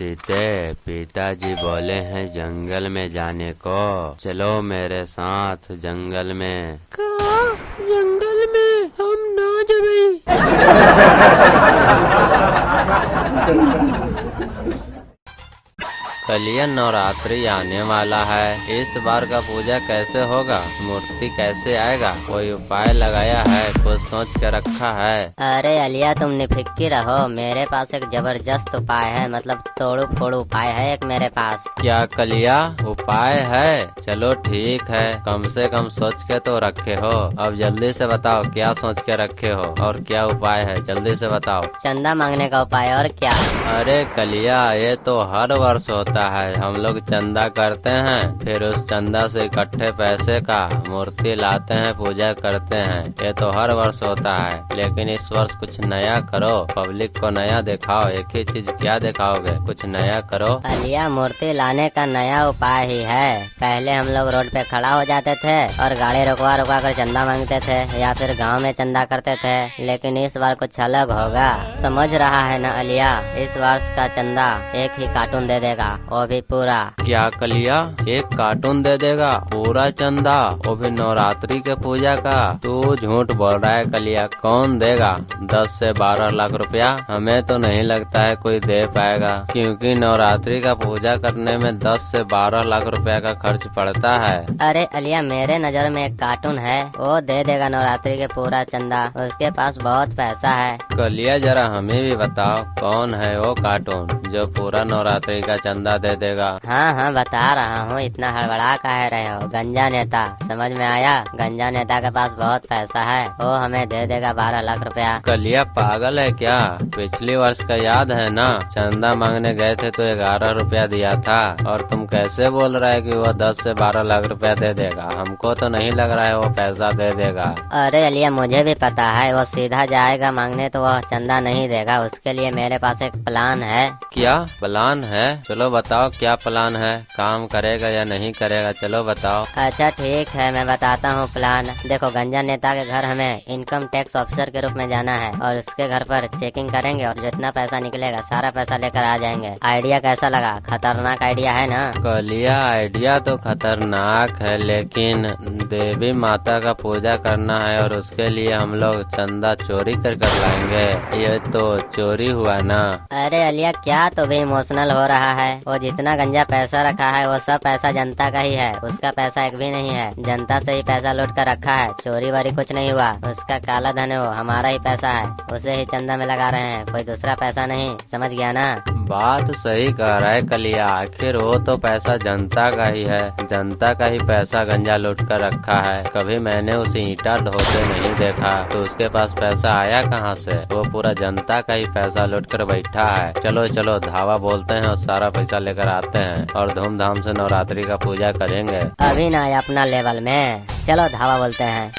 सीते, पिताजी बोले हैं जंगल में जाने को, चलो मेरे साथ जंगल में। का जंगल में हम ना जबई। कलिया नवरात्रि आने वाला है, इस बार का पूजा कैसे होगा, मूर्ति कैसे आएगा, कोई उपाय लगाया है, कुछ सोच के रखा है? अरे अलिया तुम निफिक्की रहो, मेरे पास एक जबरदस्त उपाय है, मतलब तोड़ू फोड़ू उपाय है एक मेरे पास। क्या कलिया उपाय है? चलो ठीक है, कम से कम सोच के तो रखे हो। अब जल्दी से बताओ क्या सोच के रखे हो और क्या उपाय है, जल्दी से बताओ। चंदा मांगने का उपाय, और क्या? अरे कलिया ये तो हर वर्ष होता है, हम लोग चंदा करते हैं, फिर उस चंदा से इकट्ठे पैसे का मूर्ति लाते हैं, पूजा करते हैं, ये तो हर वर्ष होता है। लेकिन इस वर्ष कुछ नया करो, पब्लिक को नया दिखाओ। एक ही चीज क्या दिखाओगे, कुछ नया करो। अलिया मूर्ति लाने का नया उपाय ही है, पहले हम लोग रोड पे खड़ा हो जाते थे और गाड़ी रुकवा रुकवा कर चंदा मांगते थे, या फिर गाँव में चंदा करते थे, लेकिन इस बार कुछ अलग होगा। समझ रहा है ना अलिया, इस वर्ष का चंदा एक ही कार्टून दे देगा, वो भी पूरा। क्या कलिया एक कार्टून दे देगा पूरा चंदा, वो भी नवरात्रि के पूजा का? तू झूठ बोल रहा है कलिया, कौन देगा 10 से 12 लाख रुपया? हमें तो नहीं लगता है कोई दे पाएगा, क्योंकि नवरात्रि का पूजा करने में 10 से 12 लाख रुपया का खर्च पड़ता है। अरे अलिया मेरे नजर में एक कार्टून है, वो दे देगा नवरात्रि के पूरा चंदा, उसके पास बहुत पैसा है। कलिया जरा हमें भी बताओ कौन है वो कार्टून जो पूरा नवरात्रि का चंदा दे देगा? हाँ हाँ बता रहा हूँ, इतना हड़बड़ा काहे रहे हो? गंजा नेता, समझ में आया? गंजा नेता के पास बहुत पैसा है, वो हमें दे देगा 12 लाख रुपया। कलिया पागल है क्या? पिछली वर्ष का याद है ना, चंदा मांगने गए थे तो 11 रुपया दिया था, और तुम कैसे बोल रहा है कि वो 10 से 12 लाख रुपया दे देगा? हमको तो नहीं लग रहा है वो पैसा दे देगा। अरे अलिया मुझे भी पता है, वो सीधा जाएगा मांगने तो वो चंदा नहीं देगा, उसके लिए मेरे पास एक प्लान है। क्या प्लान है? चलो बताओ क्या प्लान है, काम करेगा या नहीं करेगा, चलो बताओ। अच्छा ठीक है मैं बताता हूँ प्लान। देखो गंजा नेता के घर हमें इनकम टैक्स ऑफिसर के रूप में जाना है, और उसके घर पर चेकिंग करेंगे, और जितना पैसा निकलेगा सारा पैसा लेकर आ जाएंगे। आइडिया कैसा लगा? खतरनाक आइडिया है ना? कलिया आइडिया तो खतरनाक है, लेकिन देवी माता का पूजा करना है और उसके लिए हम लोग चंदा चोरी कर लाएंगे, ये तो चोरी हुआ ना। अरे अलिया क्या तो भी इमोशनल हो रहा है, वो जितना गंजा पैसा रखा है वो सब पैसा जनता का ही है, उसका पैसा एक भी नहीं है, जनता से ही पैसा लूट कर रखा है, चोरी वारी कुछ नहीं हुआ, उसका काला धन है, वो हमारा ही पैसा है, उसे ही चंदा में लगा रहे हैं, कोई दूसरा पैसा नहीं, समझ गया ना? बात सही कह रहा है कलिया, आखिर वो तो पैसा जनता का ही है, जनता का ही पैसा गंजा लूट कर रखा है, कभी मैंने उसे ईंटा ढोते नहीं देखा, तो उसके पास पैसा आया कहाँ से? वो पूरा जनता का ही पैसा लूट कर बैठा है। चलो चलो धावा बोलते हैं और सारा पैसा लेकर आते हैं और धूमधाम से नवरात्रि का पूजा करेंगे। अभी ना अपना लेवल में, चलो धावा बोलते हैं।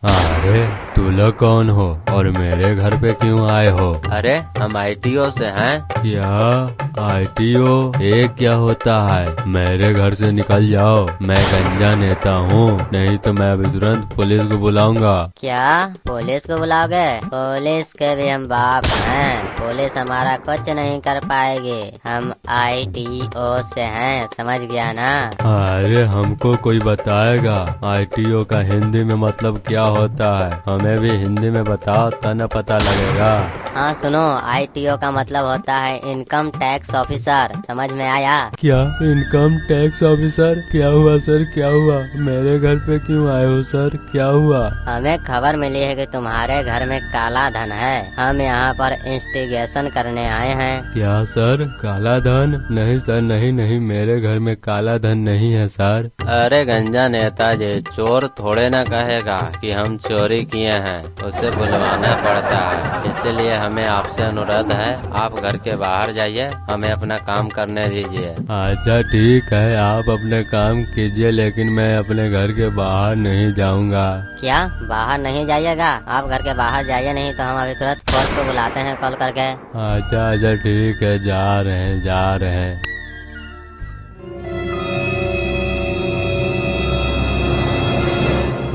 अरे तुम लोग कौन हो और मेरे घर पे क्यों आए हो? अरे हम ITO से हैं। क्या ITO? ये क्या होता है? मेरे घर से निकल जाओ, मैं गंजा नेता हूँ, नहीं तो मैं अभी तुरंत पुलिस को बुलाऊंगा। क्या पुलिस को बुलाओगे? पुलिस के भी हम बाप हैं, पुलिस हमारा कुछ नहीं कर पाएगी, हम ITO से हैं, समझ गया ना? अरे हमको कोई बताएगा ITO का हिंदी में मतलब क्या होता है? हमें भी हिंदी में बताओ तब न पता लगेगा। हाँ सुनो, ITO का मतलब होता है इनकम टैक्स ऑफिसर, समझ में आया? क्या इनकम टैक्स ऑफिसर? क्या हुआ सर, क्या हुआ? मेरे घर पे क्यों आए हो सर, क्या हुआ? हमें खबर मिली है कि तुम्हारे घर में काला धन है, हम यहाँ पर इंस्टिगेशन करने आए हैं। क्या सर काला धन? नहीं सर, नहीं नहीं, मेरे घर में काला धन नहीं है सर। अरे गंजा नेताजी, चोर थोड़े ना कहेगा कि हम चोरी किए हैं, उसे बुलवाना पड़ता है, इसलिए हमें आपसे अनुरोध है, आप घर के बाहर जाइए, हमें अपना काम करने दीजिए। अच्छा ठीक है, आप अपने काम कीजिए, लेकिन मैं अपने घर के बाहर नहीं जाऊंगा। क्या बाहर नहीं जाइएगा? आप घर के बाहर जाइए, नहीं तो हम अभी तुरंत फोर्स को बुलाते हैं कॉल करके। अच्छा अच्छा ठीक है, जा रहे हैं।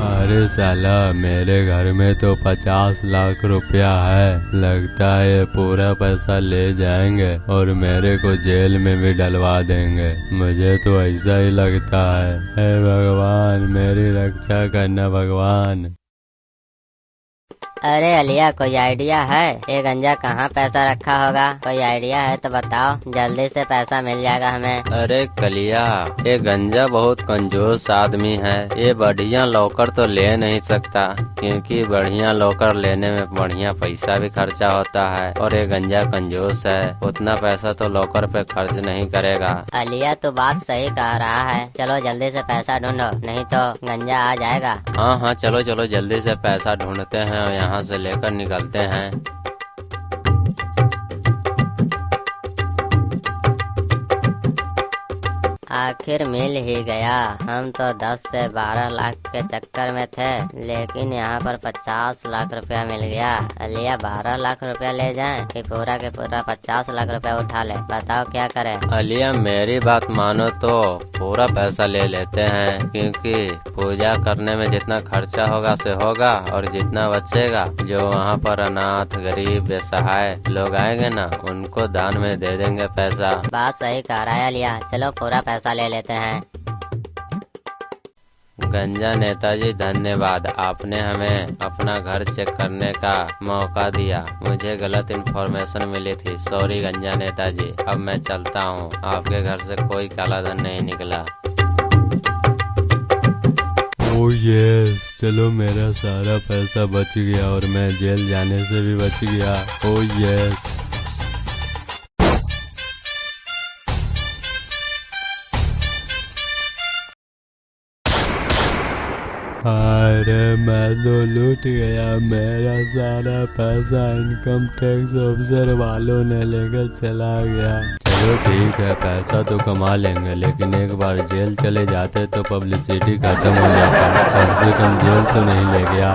अरे साला, मेरे घर में तो 50 लाख रुपया है। लगता है ये पूरा पैसा ले जाएंगे और मेरे को जेल में भी डलवा देंगे। मुझे तो ऐसा ही लगता है। हे भगवान, मेरी रक्षा करना भगवान। अरे अलिया, कोई आइडिया है? ये गंजा कहाँ पैसा रखा होगा? कोई आइडिया है तो बताओ, जल्दी से पैसा मिल जाएगा हमें। अरे कलिया, ये गंजा बहुत कंजूस आदमी है। ये बढ़िया लॉकर तो ले नहीं सकता, क्योंकि बढ़िया लॉकर लेने में बढ़िया पैसा भी खर्चा होता है, और ये गंजा कंजूस है, उतना पैसा तो लॉकर पे खर्च नहीं करेगा। अलिया, तू बात सही कह रहा है। चलो जल्दी से पैसा ढूंढो, नहीं तो गंजा आ जाएगा। हाँ हाँ, चलो चलो जल्दी से पैसा ढूंढते हैं और यहाँ से लेकर निकलते हैं। आखिर मिल ही गया। हम तो 10 से 12 लाख के चक्कर में थे, लेकिन यहाँ पर 50 लाख रुपया मिल गया। अलिया, 12 लाख रुपया ले जाएं कि पूरा के पूरा 50 लाख रुपया उठा ले? बताओ क्या करें? अलिया, मेरी बात मानो तो पूरा पैसा ले लेते हैं, क्योंकि पूजा करने में जितना खर्चा होगा से होगा, और जितना बचेगा जो वहाँ पर अनाथ गरीब बेसहाय लोग आएंगे ना, उनको दान में दे देंगे पैसा। बात सही कह रहा है अलिया, चलो पूरा पैसा ले लेते हैं। गंजा नेताजी, धन्यवाद, आपने हमें अपना घर चेक करने का मौका दिया। मुझे गलत इन्फॉर्मेशन मिली थी, सॉरी गंजा नेताजी। अब मैं चलता हूँ, आपके घर से कोई काला धन नहीं निकला। ओह यस, चलो मेरा सारा पैसा बच गया और मैं जेल जाने से भी बच गया। Oh yes. अरे मैं तो लूट गया, मेरा सारा पैसा इनकम टैक्स ऑफिसर वालों ने लेकर चला गया। चलो ठीक है, पैसा तो कमा लेंगे, लेकिन एक बार जेल चले जाते तो पब्लिसिटी खत्म हो जाता। कम से कम जेल तो नहीं ले गया।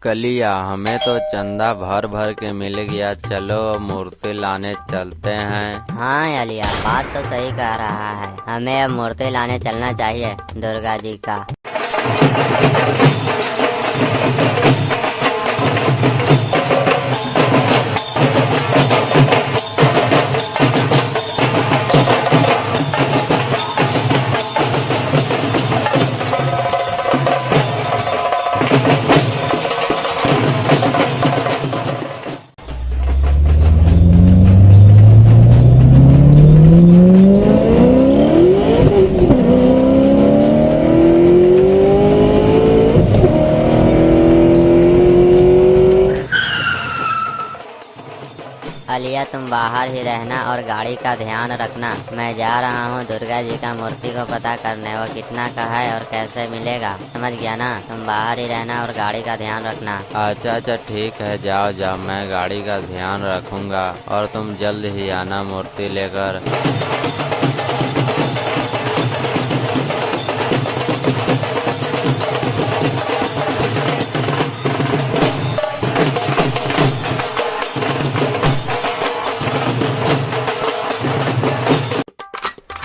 कलिया, हमें तो चंदा भर भर के मिल गया, चलो मूर्ति लाने चलते हैं। हाँ अलिया, बात तो सही कह रहा है, हमें अब मूर्ति लाने चलना चाहिए दुर्गा जी का। अलिया, तुम बाहर ही रहना और गाड़ी का ध्यान रखना। मैं जा रहा हूँ दुर्गा जी का मूर्ति को पता करने, वो कितना का है और कैसे मिलेगा। समझ गया ना? तुम बाहर ही रहना और गाड़ी का ध्यान रखना। अच्छा अच्छा ठीक है, जाओ जाओ, मैं गाड़ी का ध्यान रखूंगा, और तुम जल्द ही आना मूर्ति लेकर।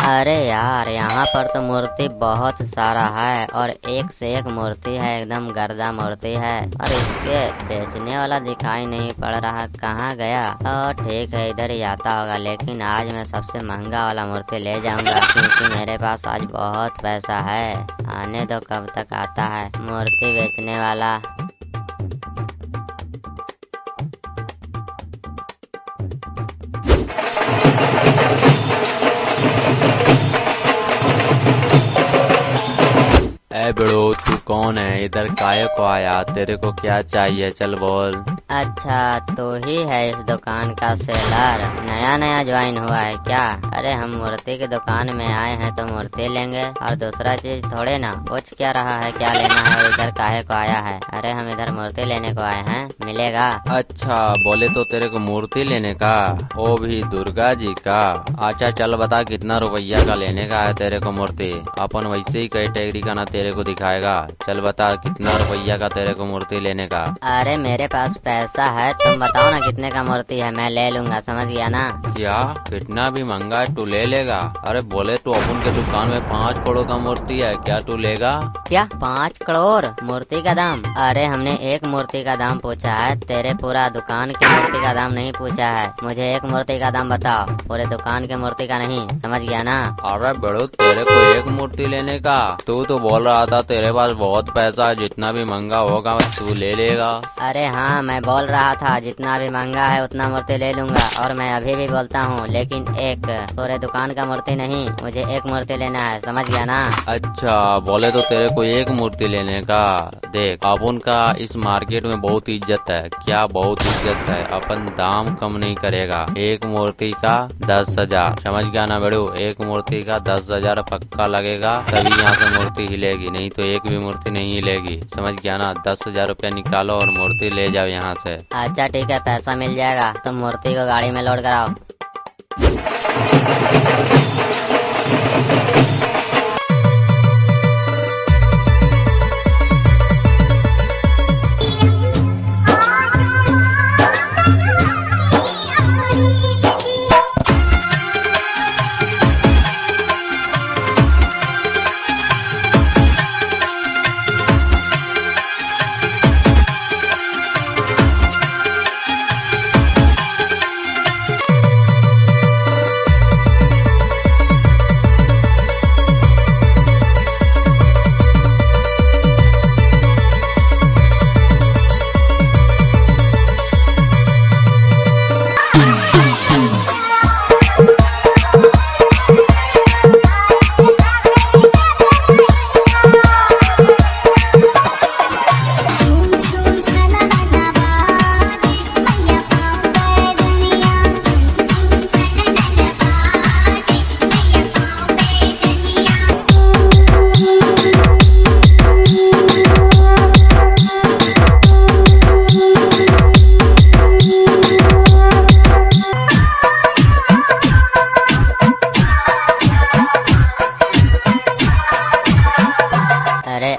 अरे यार, यहाँ पर तो मूर्ति बहुत सारा है और एक से एक मूर्ति है, एकदम गर्दा मूर्ति है, और इसके बेचने वाला दिखाई नहीं पड़ रहा, कहाँ गया? ठीक है, इधर ही आता होगा, लेकिन आज मैं सबसे महंगा वाला मूर्ति ले जाऊंगा, क्योंकि मेरे पास आज बहुत पैसा है। आने दो, कब तक आता है मूर्ति बेचने वाला। ए बेड़ो, तू कौन है? इधर काहे को आया? तेरे को क्या चाहिए? चल बोल। अच्छा, तो ही है इस दुकान का सेलर? नया नया ज्वाइन हुआ है क्या? अरे हम मूर्ति की दुकान में आए हैं तो मूर्ति लेंगे और दूसरा चीज थोड़े ना। पूछ क्या रहा है, क्या लेना है और इधर काहे को आया है? अरे हम इधर मूर्ति लेने को आए हैं, मिलेगा? अच्छा, बोले तो तेरे को मूर्ति लेने का, वो भी दुर्गा जी का। अच्छा चल बता, कितना रुपया का लेने का है तेरे को मूर्ति? अपन वैसे ही कैटेगरी का ना तेरे को दिखाएगा। चल बता, कितना रुपया का तेरे को मूर्ति लेने का? अरे मेरे पास पैसा है, तुम बताओ ना कितने का मूर्ति है, मैं ले लूंगा, समझ गया ना? क्या? कितना भी महंगा है तू ले लेगा? अरे बोले तो अपन के दुकान में 5 करोड़ का मूर्ति है, क्या तू लेगा? क्या 5 करोड़ मूर्ति का दाम? अरे हमने एक मूर्ति का दाम पूछा है, तेरे पूरा दुकान की मूर्ति का दाम नहीं पूछा है। मुझे एक मूर्ति का दाम बताओ, पूरे दुकान की मूर्ति का नहीं, समझ गया ना? अरे बड़ो, तेरे को एक मूर्ति लेने का? तू तो बोल रहा था तेरे पास बहुत पैसा है, जितना भी महंगा होगा तू ले लेगा। अरे हाँ, मैं बोल रहा था जितना भी महंगा है उतना मूर्ति ले लूंगा, और मैं अभी भी बोलता हूँ, लेकिन एक, पूरे दुकान का मूर्ति नहीं, मुझे एक मूर्ति लेना है, समझ गया ना? अच्छा, बोले तो तेरे को एक मूर्ति लेने का? देख, अपन का इस मार्केट में बहुत इज्जत है। क्या बहुत इज्जत है? अपन दाम कम नहीं करेगा। एक मूर्ति का 10,000, समझ गया ना बड़ू? एक मूर्ति का 10,000 पक्का लगेगा, तभी यहाँ से मूर्ति हिलेगी, नहीं तो एक भी मूर्ति नहीं हिलेगी, समझ गया ना? 10,000 रुपया निकालो और मूर्ति ले जाओ यहाँ से। अच्छा ठीक है, पैसा मिल जाएगा, तुम मूर्ति को गाड़ी में लोड कराओ।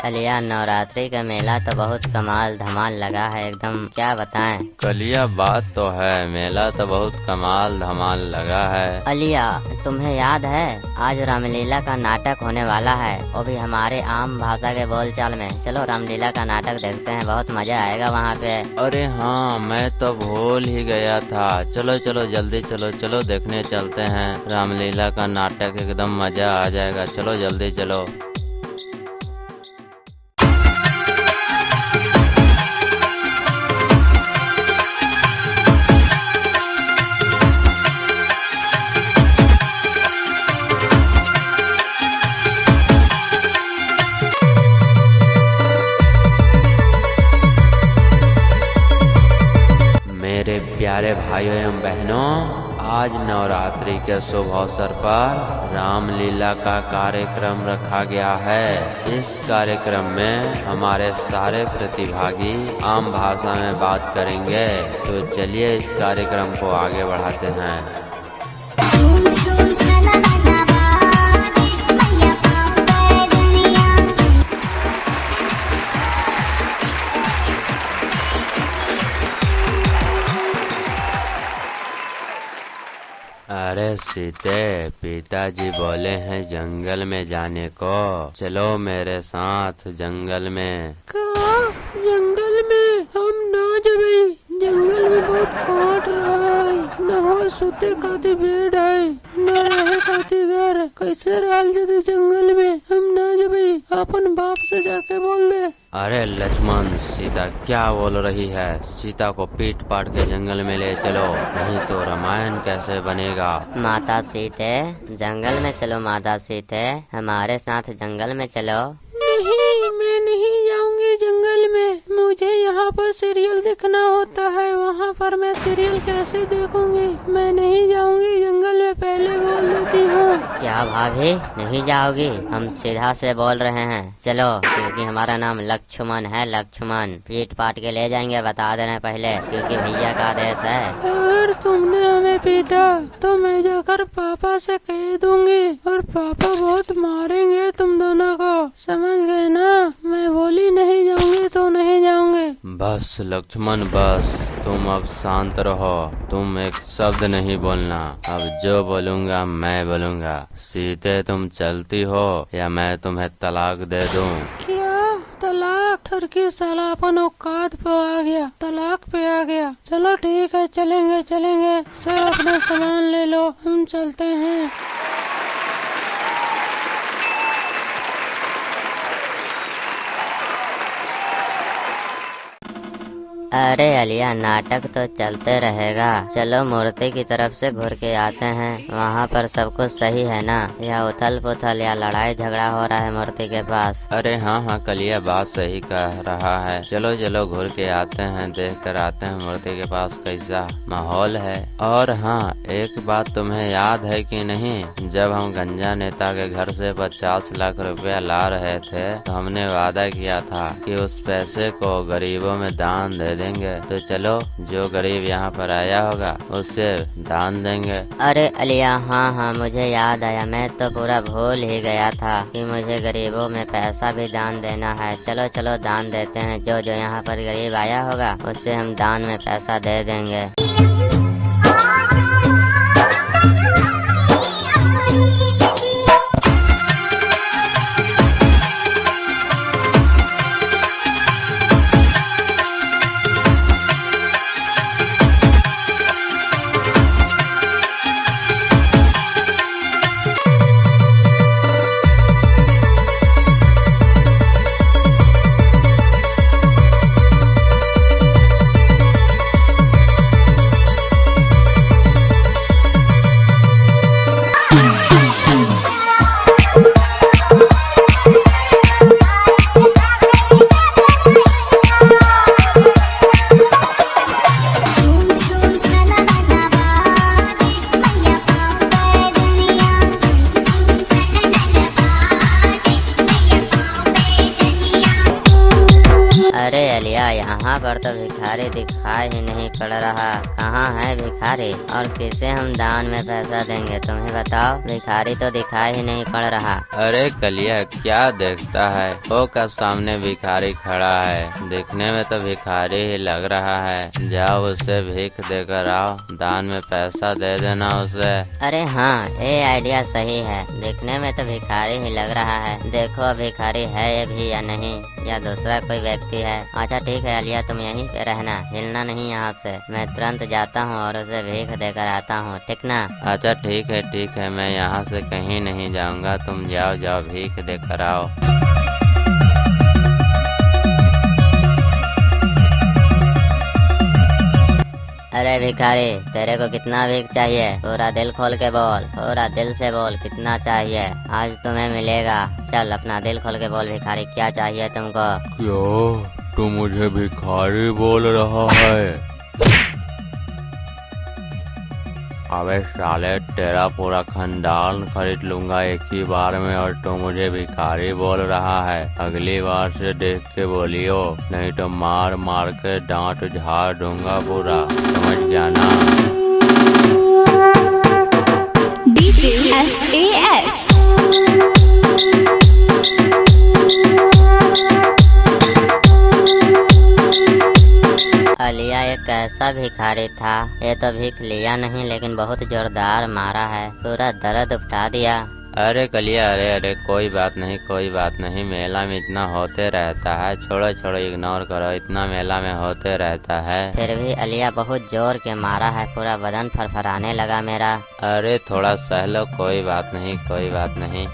अलिया, नवरात्रि का मेला तो बहुत कमाल धमाल लगा है एकदम, क्या बताएं? कलिया, बात तो है, मेला तो बहुत कमाल धमाल लगा है। अलिया, तुम्हें याद है आज रामलीला का नाटक होने वाला है, वो भी हमारे आम भाषा के बोलचाल में। चलो रामलीला का नाटक देखते हैं, बहुत मजा आएगा वहाँ पे। अरे हाँ, मैं तो भूल ही गया था। चलो चलो जल्दी चलो, चलो देखने चलते हैं रामलीला का नाटक, एकदम मजा आ जाएगा। चलो जल्दी चलो। मेरे प्यारे भाइयों एवं बहनों, आज नवरात्रि के शुभ अवसर पर रामलीला का कार्यक्रम रखा गया है। इस कार्यक्रम में हमारे सारे प्रतिभागी आम भाषा में बात करेंगे, तो चलिए इस कार्यक्रम को आगे बढ़ाते हैं। अरे सीते, पिताजी बोले हैं जंगल में जाने को, चलो मेरे साथ जंगल में। का जंगल में हम ना जबे, जंगल में बहुत काट रहा है, न हो सोते खाते बेड है, न रहे खाते घर, कैसे रहल जते जंगल में? हम ना जबे, अपन बाप से जाके बोल दे। अरे लक्ष्मण, सीता क्या बोल रही है? सीता को पीट पाट के जंगल में ले चलो, नहीं तो रामायण कैसे बनेगा? माता सीते, जंगल में चलो माता सीते, हमारे साथ जंगल में चलो। नहीं मैं नहीं जाऊंगी जंगल में, मुझे यहाँ पर सीरियल देखना होता है, वहाँ पर मैं सीरियल कैसे देखूंगी, मैं नहीं जाऊंगी जंगल में, पहले बोल देती हूँ। क्या भाभी नहीं जाओगी? हम सीधा से बोल रहे हैं, चलो, क्योंकि हमारा नाम लक्ष्मण है, लक्ष्मण। पीट पाट के ले जाएंगे, बता देना पहले, क्योंकि भैया का आदेश है। अगर तुमने हमें पीटा तो मैं जाकर पापा से कह दूंगी और पापा बहुत मारेंगे तुम दोनों को, समझ गए ना? मैं बोली नहीं जाऊंगी तो नहीं जाऊंगी। बस लक्ष्मण बस, तुम अब शांत रहो, तुम एक शब्द नहीं बोलना। अब जो बोलूँगा मैं बोलूँगा। सीधे तुम चलती हो या मैं तुम्हें तलाक दे दूँ। क्या तलाक? ठरकी साला अपन औकात पे आ गया, तलाक पे आ गया। चलो ठीक है, चलेंगे चलेंगे, सब अपना सामान ले लो, हम चलते हैं। अरे अलिया, नाटक तो चलते रहेगा। चलो मूर्ति की तरफ से घूर के आते हैं, वहाँ पर सब कुछ सही है ना, या उथल पुथल या लड़ाई झगड़ा हो रहा है मूर्ति के पास? अरे हाँ कलिया बात सही कह रहा है। चलो चलो घूर के आते हैं, देख कर आते हैं मूर्ति के पास कैसा माहौल है। और हाँ, एक बात तुम्हें याद है कि नहीं, जब हम गंजा नेता के घर से 50 लाख रुपया ला रहे थे तो हमने वादा किया था कि उस पैसे को गरीबों में दान दे देंगे। तो चलो, जो गरीब यहाँ पर आया होगा उससे दान देंगे। अरे अलिया, हाँ, मुझे याद आया, मैं तो पूरा भूल ही गया था कि मुझे गरीबों में पैसा भी दान देना है। चलो चलो दान देते हैं, जो जो यहाँ पर गरीब आया होगा उससे हम दान में पैसा दे देंगे। अरे अलिया, यहाँ पर तो भिखारी दिखाई ही नहीं पड़ रहा। कहाँ है भिखारी और किसे हम दान में पैसा देंगे, तुम्हें बताओ। भिखारी तो दिखाई ही नहीं पड़ रहा। अरे कलिया क्या देखता है, वो का सामने भिखारी खड़ा है, देखने में तो भिखारी ही लग रहा है। जाओ उससे भीख देकर आओ, दान में पैसा दे देना उसे। अरे हाँ, ये आइडिया सही है, देखने में तो भिखारी ही लग रहा है। देखो भिखारी है ये भी या नहीं, या दूसरा कोई व्यक्ति है। अच्छा ठीक है अलिया, तुम यहीं पे रहना, हिलना नहीं यहाँ से। मैं तुरंत जाता हूँ और उसे भीख देकर आता हूँ, ठीक ना? अच्छा ठीक है, मैं यहाँ से कहीं नहीं जाऊँगा, तुम जाओ जाओ भीख देकर आओ। अरे भिखारी, तेरे को कितना भीख चाहिए? पूरा दिल खोल के बोल, पूरा दिल से बोल, कितना चाहिए? आज तुम्हें मिलेगा। चल अपना दिल खोल के बोल भिखारी, क्या चाहिए तुमको? क्यों तू मुझे भिखारी बोल रहा है? अबे साले, तेरा पूरा खानदान खरीद लूंगा एक ही बार में, और तू मुझे भिखारी बोल रहा है। अगली बार से देख के बोलियो, नहीं तो मार मार के दांत झाड़ दूंगा पूरा, समझ गया ना? DJSAS अलिया एक कैसा भिखारी था, ये तो भीख लिया नहीं लेकिन बहुत जोरदार मारा है, पूरा दर्द उपटा दिया। अरे कलिया, अरे कोई बात नहीं, मेला में इतना होते रहता है, छोड़ो इग्नोर करो, इतना मेला में होते रहता है। फिर भी अलिया बहुत जोर के मारा है, पूरा बदन फरफराने लगा मेरा। अरे थोड़ा सह लो, कोई बात नहीं।